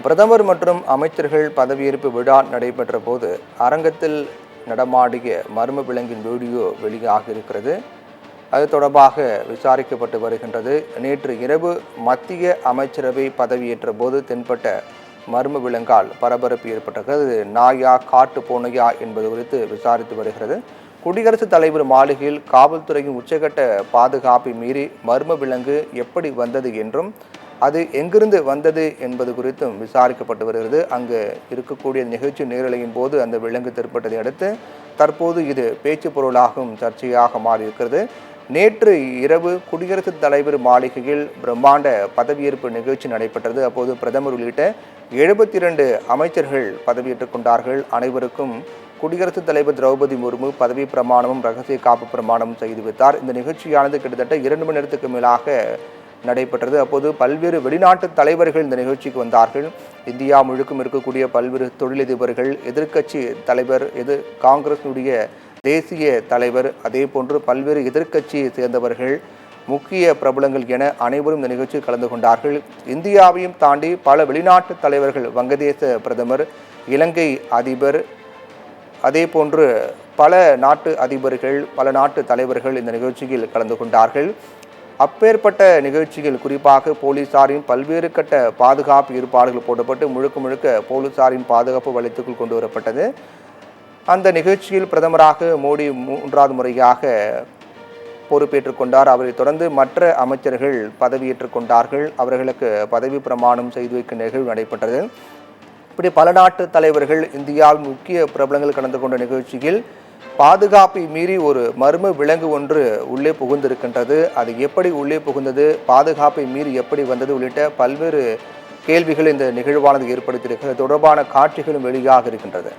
பிரதமர் மற்றும் அமைச்சர்கள் பதவியேற்பு விழா நடைபெற்ற போது அரங்கத்தில் நடமாடிய மர்ம விலங்கின் வீடியோ வெளியாக இருக்கிறது. அது தொடர்பாக விசாரிக்கப்பட்டு வருகின்றது. நேற்று இரவு மத்திய அமைச்சரவை பதவியேற்ற போது தென்பட்ட மர்ம விலங்கால் பரபரப்பு ஏற்பட்டது. நாயா காட்டு பூனையா என்பது குறித்து விசாரித்து வருகிறது. குடியரசுத் தலைவர் மாளிகையில் காவல்துறையின் உச்சகட்ட பாதுகாப்பை மீறி மர்ம விலங்கு எப்படி வந்தது என்றும் அது எங்கிருந்து வந்தது என்பது குறித்தும் விசாரிக்கப்பட்டு வருகிறது. அங்கு இருக்கக்கூடிய நிகழ்ச்சி நேரலையின் போது அந்த விலங்கு தென்பட்டதை அடுத்து தற்போது இது பேச்சு பொருளாகவும் சர்ச்சையாக மாறியிருக்கிறது. நேற்று இரவு குடியரசுத் தலைவர் மாளிகையில் பிரம்மாண்ட பதவியேற்பு நிகழ்ச்சி நடைபெற்றது. அப்போது பிரதமர் உள்ளிட்ட 72 அமைச்சர்கள் பதவியேற்றுக் கொண்டார்கள். அனைவருக்கும் குடியரசுத் தலைவர் திரௌபதி முர்மு பதவி பிரமாணமும் ரகசிய காப்பு பிரமாணமும் செய்து வைத்தார். இந்த நிகழ்ச்சியானது கிட்டத்தட்ட 2 மணி நேரத்துக்கு மேலாக நடைபெற்றது. அப்போது பல்வேறு வெளிநாட்டு தலைவர்கள் இந்த நிகழ்ச்சிக்கு வந்தார்கள். இந்தியா முழுக்கும் இருக்கக்கூடிய பல்வேறு தொழிலதிபர்கள், எதிர்க்கட்சி தலைவர், காங்கிரஸுடைய தேசிய தலைவர், அதே போன்று பல்வேறு எதிர்க்கட்சியை சேர்ந்தவர்கள், முக்கிய பிரபலங்கள் என அனைவரும் இந்த நிகழ்ச்சியில் கலந்து கொண்டார்கள். இந்தியாவையும் தாண்டி பல வெளிநாட்டு தலைவர்கள், வங்கதேச பிரதமர், இலங்கை அதிபர், அதே போன்று பல நாட்டு அதிபர்கள், பல நாட்டு தலைவர்கள் இந்த நிகழ்ச்சியில் கலந்து கொண்டார்கள். அப்பேற்பட்ட நிகழ்ச்சிகள் குறிப்பாக போலீசாரின் பல்வேறு கட்ட பாதுகாப்பு ஏற்பாடுகள் போடப்பட்டு முழுக்க போலீசாரின் பாதுகாப்பு வளையத்துக்குள் கொண்டு வரப்பட்டது. அந்த நிகழ்ச்சியில் பிரதமராக மோடி 3வது முறையாக பொறுப்பேற்றுக் கொண்டார். அவரை தொடர்ந்து மற்ற அமைச்சர்கள் பதவியேற்றுக் கொண்டார்கள். அவர்களுக்கு பதவி பிரமாணம் செய்து வைக்கும் நிகழ்வு நடைபெற்றது. இப்படி பல நாட்டு தலைவர்கள், இந்தியாவின் முக்கிய பிரபலங்கள் கலந்து கொண்ட நிகழ்ச்சியில் பாதுகாப்பை மீறி ஒரு மர்ம விலங்கு ஒன்று உள்ளே புகுந்திருக்கின்றது. அது எப்படி உள்ளே புகுந்தது, பாதுகாப்பை மீறி எப்படி வந்தது உள்ளிட்ட பல்வேறு கேள்விகள் இந்த நிகழ்வானது ஏற்படுத்தியிருக்கிறது. தொடர்பான காட்சிகளும் வெளியாக இருக்கின்றது.